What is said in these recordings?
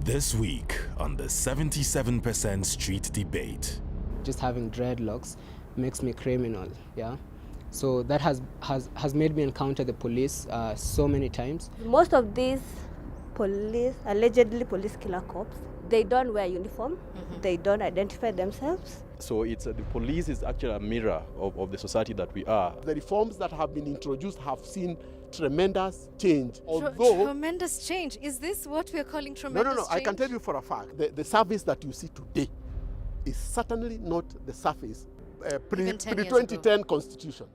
This week on the 77% street debate. Just having dreadlocks makes me criminal, yeah? So that has made me encounter the police so many times. Most of these allegedly police killer cops, they don't wear uniform, they don't identify themselves. So the police is actually a mirror of the society that we are. The reforms that have been introduced have seen tremendous change. Tremendous change? Is this what we're calling tremendous change? No. I can tell you for a fact, the service that you see today is certainly not the surface pre-2010 constitution.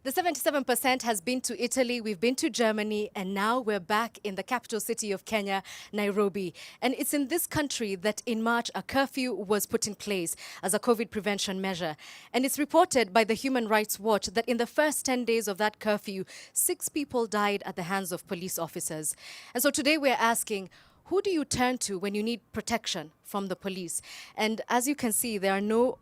The 77% has been to Italy, we've been to Germany, and now we're back in the capital city of Kenya, Nairobi. And it's in this country that in March a curfew was put in place as a COVID prevention measure. And it's reported by the Human Rights Watch that in the first 10 days of that curfew, 6 people died at the hands of police officers. And so today we're asking, who do you turn to when you need protection from the police? And as you can see, there are no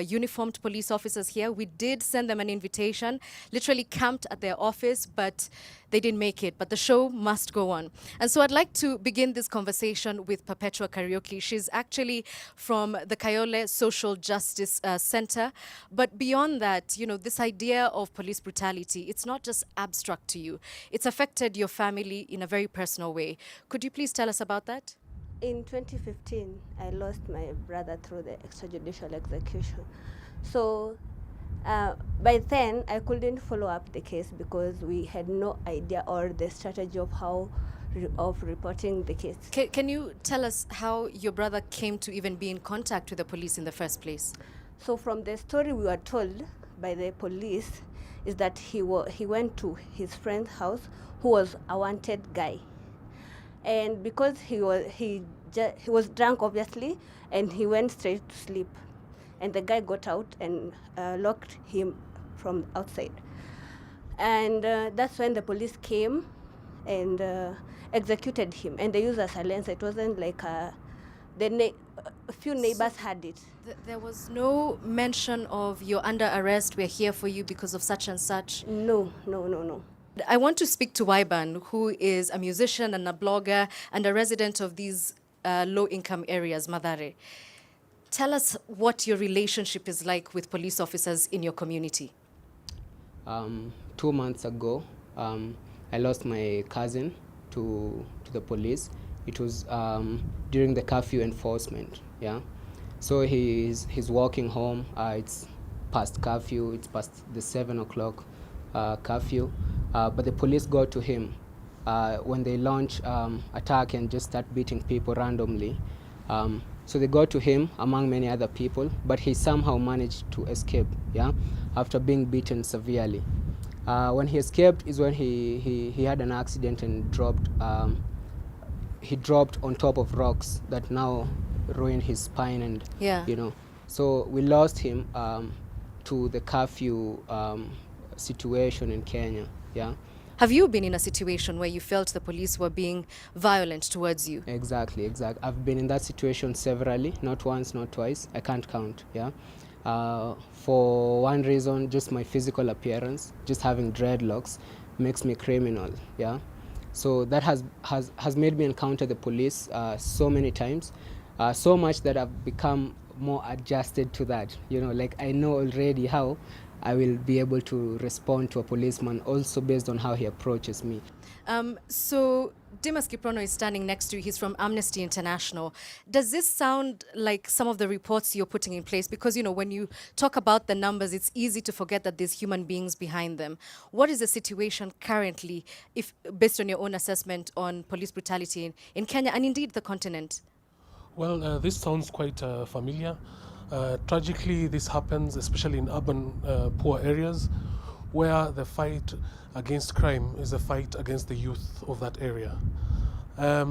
uniformed police officers here. We did send them an invitation, literally camped at their office, but they didn't make it. But the show must go on. And so I'd like to begin this conversation with Perpetua Karaoke. She's actually from the Kayole Social Justice Center. But beyond that, you know, this idea of police brutality, it's not just abstract to you. It's affected your family in a very personal way. Could you please tell us about that? In 2015, I lost my brother through the extrajudicial execution. So by then, I couldn't follow up the case because we had no idea or the strategy of of reporting the case. Can you tell us how your brother came to even be in contact with the police in the first place? So from the story we were told by the police is that he went to his friend's house who was a wanted guy. And because he was drunk, obviously, and he went straight to sleep. And the guy got out and locked him from outside. And that's when the police came and executed him. And they used a silencer. It wasn't like a few neighbors had it. There was no mention of you're under arrest, we're here for you because of such and such? No. I want to speak to Waiban, who is a musician and a blogger and a resident of these low-income areas, Mathare. Tell us what your relationship is like with police officers in your community. 2 months ago, I lost my cousin to the police. It was during the curfew enforcement, yeah? So he's walking home. It's past curfew. It's past the 7 o'clock curfew. But the police go to him when they launch attack and just start beating people randomly. So they go to him among many other people, but he somehow managed to escape, yeah, after being beaten severely. When he escaped is when he had an accident and dropped. He dropped on top of rocks that now ruined his spine and, you know. So we lost him to the curfew situation in Kenya. Yeah. Have you been in a situation where you felt the police were being violent towards you? Exactly. I've been in that situation severally, not once, not twice. I can't count, yeah. For one reason, just my physical appearance, just having dreadlocks makes me criminal, yeah. So that has made me encounter the police so many times, so much that I've become more adjusted to that. You know, like I know already how I will be able to respond to a policeman also based on how he approaches me. So Dimas Kiprono is standing next to you. He's from Amnesty International. Does this sound like some of the reports you're putting in place? Because, you know, when you talk about the numbers, it's easy to forget that there's human beings behind them. What is the situation currently, if based on your own assessment on police brutality in Kenya and indeed the continent? Well, this sounds quite familiar. Tragically, this happens especially in urban poor areas where the fight against crime is a fight against the youth of that area.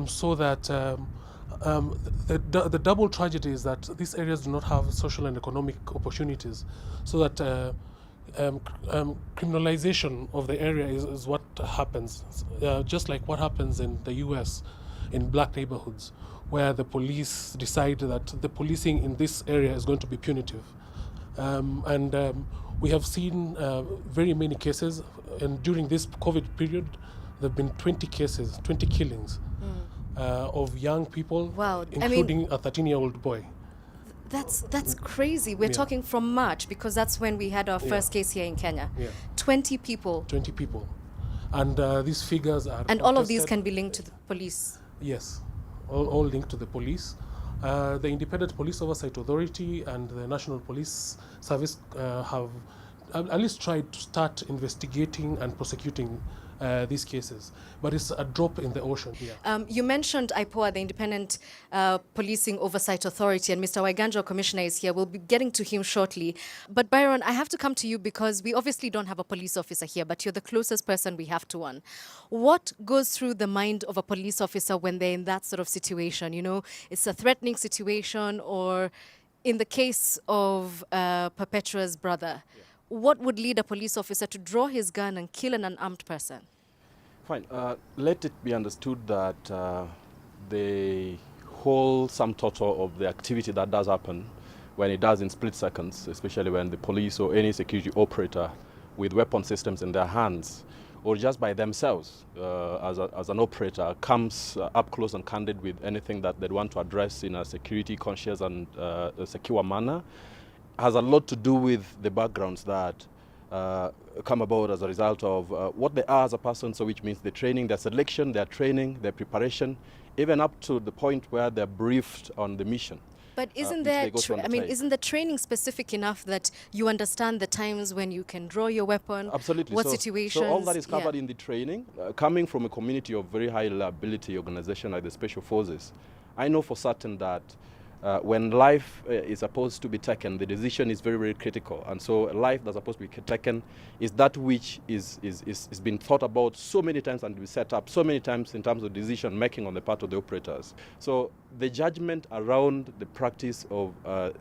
So that the double tragedy is that these areas do not have social and economic opportunities, so that criminalization of the area is what happens, just like what happens in the US in black neighborhoods, where the police decide that the policing in this area is going to be punitive. We have seen very many cases, and during this COVID period, there have been 20 cases, 20 killings of young people, Wow. including a 13-year-old boy. That's crazy. We're talking from March, because that's when we had our first case here in Kenya. 20 people. 20 people. And these figures are And all of these contested. can be linked to the police. Yes, all linked to the police. The Independent Police Oversight Authority and the National Police Service have at least tried to start investigating and prosecuting these cases, but it's a drop in the ocean. You mentioned IPOA, the Independent Policing Oversight Authority, and Mr. Waiganjo, Commissioner, is here. We'll be getting to him shortly. But Byron, I have to come to you because we obviously don't have a police officer here, but you're the closest person we have to one. What goes through the mind of a police officer when they're in that sort of situation? You know, it's a threatening situation, or in the case of Perpetua's brother, what would lead a police officer to draw his gun and kill an unarmed person? Fine. Let it be understood that the whole sum total of the activity that does happen, when it does in split seconds, especially when the police or any security operator with weapon systems in their hands, or just by themselves as an operator, comes up close and candid with anything that they want to address in a security conscious and a secure manner, has a lot to do with the backgrounds that come about as a result of what they are as a person, so which means the training, their selection, their training, their preparation, even up to the point where they're briefed on the mission. But isn't isn't the training specific enough that you understand the times when you can draw your weapon? Absolutely. What situations? So all that is covered in the training. Coming from a community of very high reliability organization like the Special Forces, I know for certain that when life is supposed to be taken, the decision is very, very critical. And so life that's supposed to be taken is that which is been thought about so many times and be set up so many times in terms of decision making on the part of the operators. So the judgment around the practice of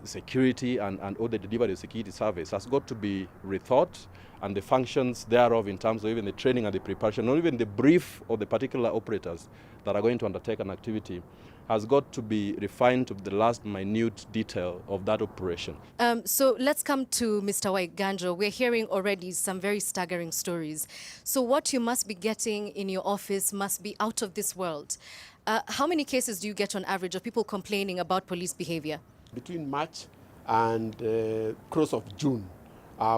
security and all the delivery of security service has got to be rethought, and the functions thereof in terms of even the training and the preparation, or even the brief of the particular operators that are going to undertake an activity, has got to be refined to the last minute detail of that operation. So let's come to Mr. Waiganjo. We're hearing already some very staggering stories. So what you must be getting in your office must be out of this world. How many cases do you get on average of people complaining about police behavior? Between March and close of June,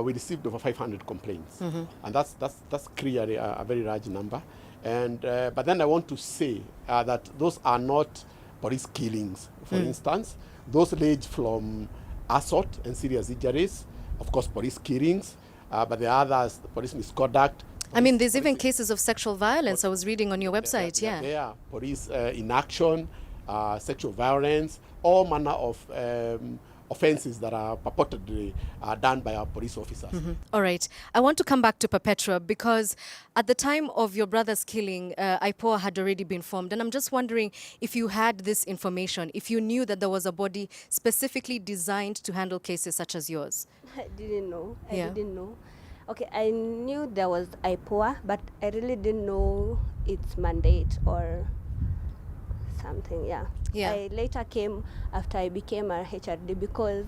we received over 500 complaints. And that's clearly a very large number. And but then I want to say that those are not police killings, for instance. Those range from assault and serious injuries, of course, police killings, but the others, police misconduct. I mean, there's even cases of sexual violence. I was reading on your website, Yeah, police inaction, sexual violence, all manner of offenses that are purportedly done by our police officers. All right. I want to come back to Perpetua because at the time of your brother's killing, IPOA had already been formed. And I'm just wondering if you had this information, if you knew that there was a body specifically designed to handle cases such as yours. I didn't know. I didn't know. Okay, I knew there was IPOA, but I really didn't know its mandate or something, I later came after I became a HRD because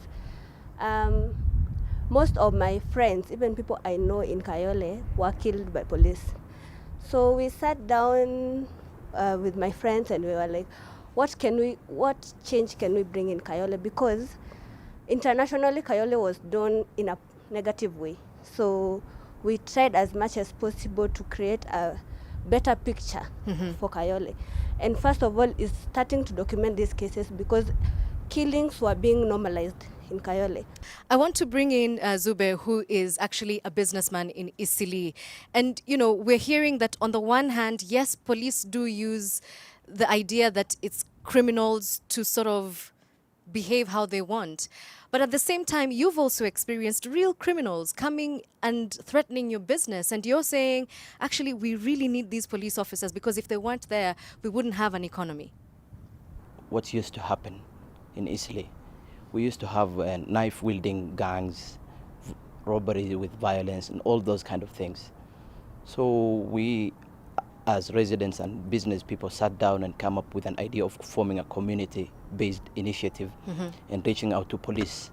most of my friends, even people I know in Kayole, were killed by police. So we sat down with my friends and we were like, what change can we bring in Kayole? Because internationally, Kayole was done in a negative way. So we tried as much as possible to create a better picture for Kayole. And first of all, is starting to document these cases because killings were being normalized in Kayole. I want to bring in Zube, who is actually a businessman in Isili. And, you know, we're hearing that on the one hand, yes, police do use the idea that it's criminals to sort of behave how they want. But at the same time, you've also experienced real criminals coming and threatening your business. And you're saying, actually, we really need these police officers because if they weren't there, we wouldn't have an economy. What used to happen in Isili, we used to have knife-wielding gangs, robbery with violence, and all those kind of things. So we, as residents and business people, sat down and come up with an idea of forming a community-based initiative and reaching out to police.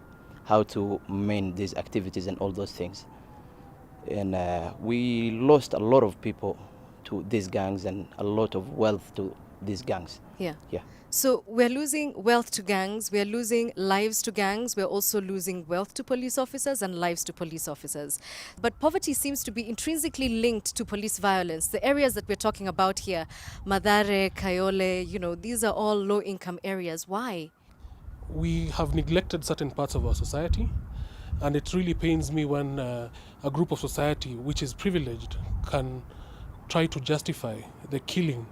how to manage these activities and all those things. And we lost a lot of people to these gangs and a lot of wealth to these gangs. Yeah. Yeah. So we're losing wealth to gangs, we're losing lives to gangs, we're also losing wealth to police officers and lives to police officers. But poverty seems to be intrinsically linked to police violence. The areas that we're talking about here, Mathare, Kayole, you know, these are all low-income areas. Why? We have neglected certain parts of our society, and it really pains me when a group of society which is privileged can try to justify the killing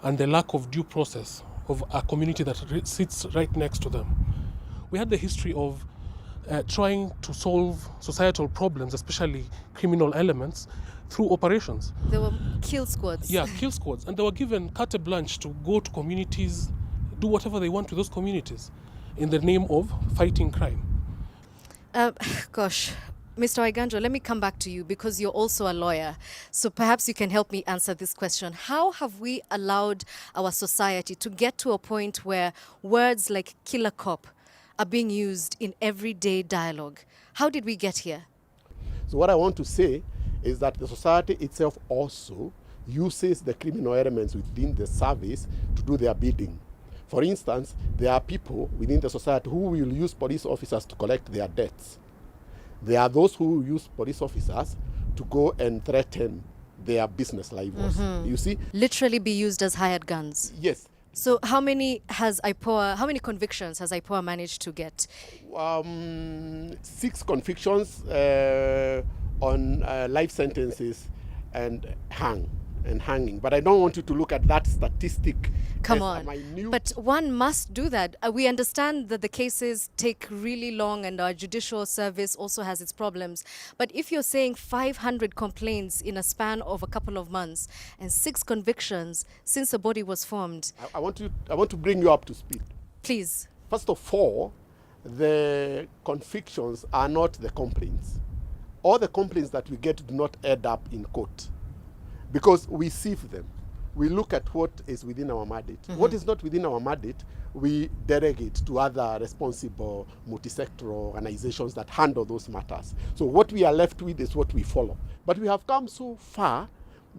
and the lack of due process of a community that sits right next to them. We had the history of trying to solve societal problems, especially criminal elements, through operations. There were kill squads. Yeah, kill squads. And they were given carte blanche to go to communities, do whatever they want to those communities in the name of fighting crime. Gosh, Mr. Waiganjo, let me come back to you because you're also a lawyer. So perhaps you can help me answer this question. How have we allowed our society to get to a point where words like killer cop are being used in everyday dialogue? How did we get here? So what I want to say is that the society itself also uses the criminal elements within the service to do their bidding. For instance, there are people within the society who will use police officers to collect their debts. There are those who use police officers to go and threaten their business rivals. You see? Literally be used as hired guns. Yes. So how many convictions has IPOA managed to get? 6 convictions on life sentences and hanging. But I don't want you to look at that statistic. Come on. But one must do that. We understand that the cases take really long and our judicial service also has its problems. But if you're saying 500 complaints in a span of a couple of months and 6 convictions since the body was formed. I want to bring you up to speed. Please. First of all, the convictions are not the complaints. All the complaints that we get do not add up in court because we sieve them. We look at what is within our mandate. What is not within our mandate, we delegate to other responsible multi-sectoral organizations that handle those matters. So what we are left with is what we follow. But we have come so far,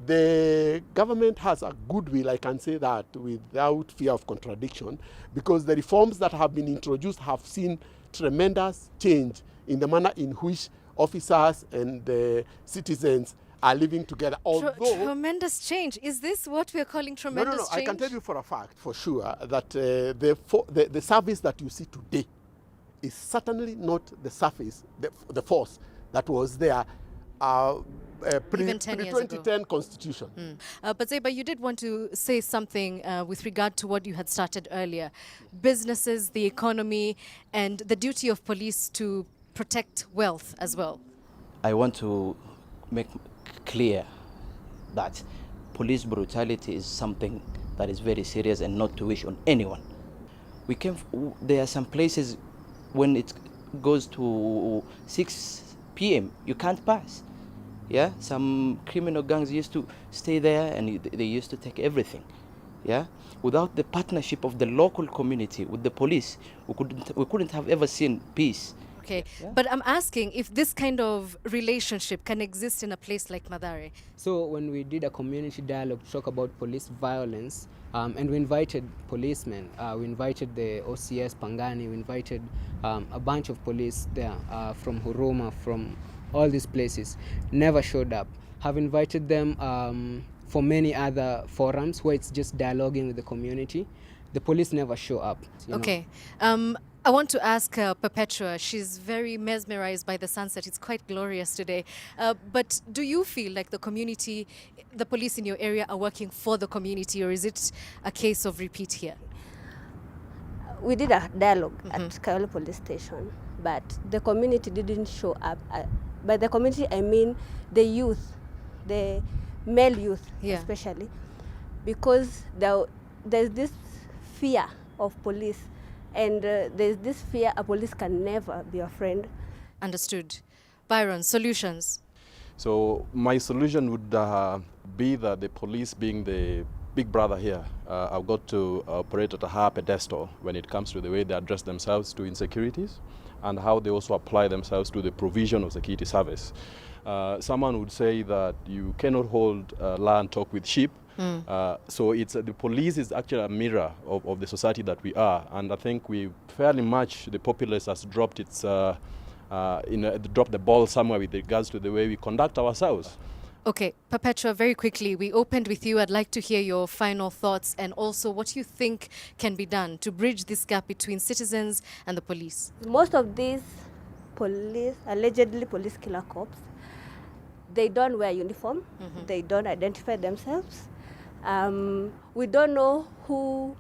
the government has a goodwill, I can say that, without fear of contradiction, because the reforms that have been introduced have seen tremendous change in the manner in which officers and citizens are living together. Tremendous change. Is this what we're calling tremendous change? No. I can tell you for a fact, for sure, that the service that you see today is certainly not the service, the force that was there pre-2010 Constitution. But Zeba, you did want to say something with regard to what you had started earlier. Businesses, the economy, and the duty of police to protect wealth as well. I want to make clear that police brutality is something that is very serious and not to wish on anyone. There are some places when it goes to 6 p.m. you can't pass. Yeah, some criminal gangs used to stay there and they used to take everything. Yeah, without the partnership of the local community with the police, we couldn't have ever seen peace. Okay, yeah. But I'm asking if this kind of relationship can exist in a place like Mathare. So when we did a community dialogue to talk about police violence, and we invited policemen, we invited the OCS Pangani, we invited a bunch of police there from Huruma, from all these places, never showed up. Have invited them for many other forums where it's just dialoguing with the community. The police never show up. Okay. I want to ask Perpetua. She's very mesmerized by the sunset. It's quite glorious today. But do you feel like the community, the police in your area are working for the community, or is it a case of repeat here? We did a dialogue at Kayole police station, but the community didn't show up. By the community, I mean the youth, the male youth especially, because there's this fear of police. And there's this fear a police can never be a friend. Understood. Byron, solutions? So my solution would be that the police, being the big brother here, have got to operate at a higher pedestal when it comes to the way they address themselves to insecurities and how they also apply themselves to the provision of security service. Someone would say that you cannot hold land talk with sheep. So it's the police is actually a mirror of the society that we are, and I think we fairly much the populace has dropped its dropped the ball somewhere with regards to the way we conduct ourselves. Okay, Perpetua, very quickly, we opened with you. I'd like to hear your final thoughts and also what you think can be done to bridge this gap between citizens and the police. Most of these allegedly police killer cops, they don't wear uniform. They don't identify themselves. We don't know who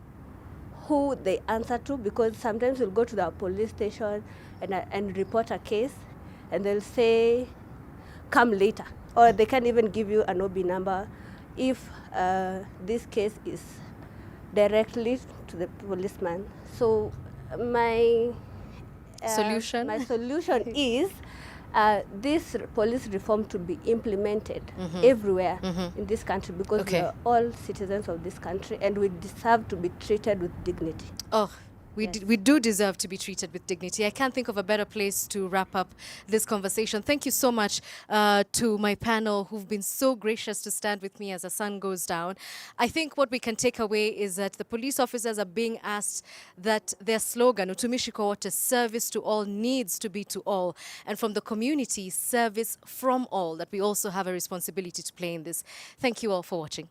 they answer to, because sometimes we'll go to the police station and report a case, and they'll say, come later. Or they can't even give you an OB number if this case is directly to the policeman. So my Solution? My solution is this police reform to be implemented everywhere in this country, because we are all citizens of this country and we deserve to be treated with dignity. Oh, we do deserve to be treated with dignity. I can't think of a better place to wrap up this conversation. Thank you so much to my panel who've been so gracious to stand with me as the sun goes down. I think what we can take away is that the police officers are being asked that their slogan, Utumishi kwa wote, service to all, needs to be to all. And from the community, service from all, that we also have a responsibility to play in this. Thank you all for watching.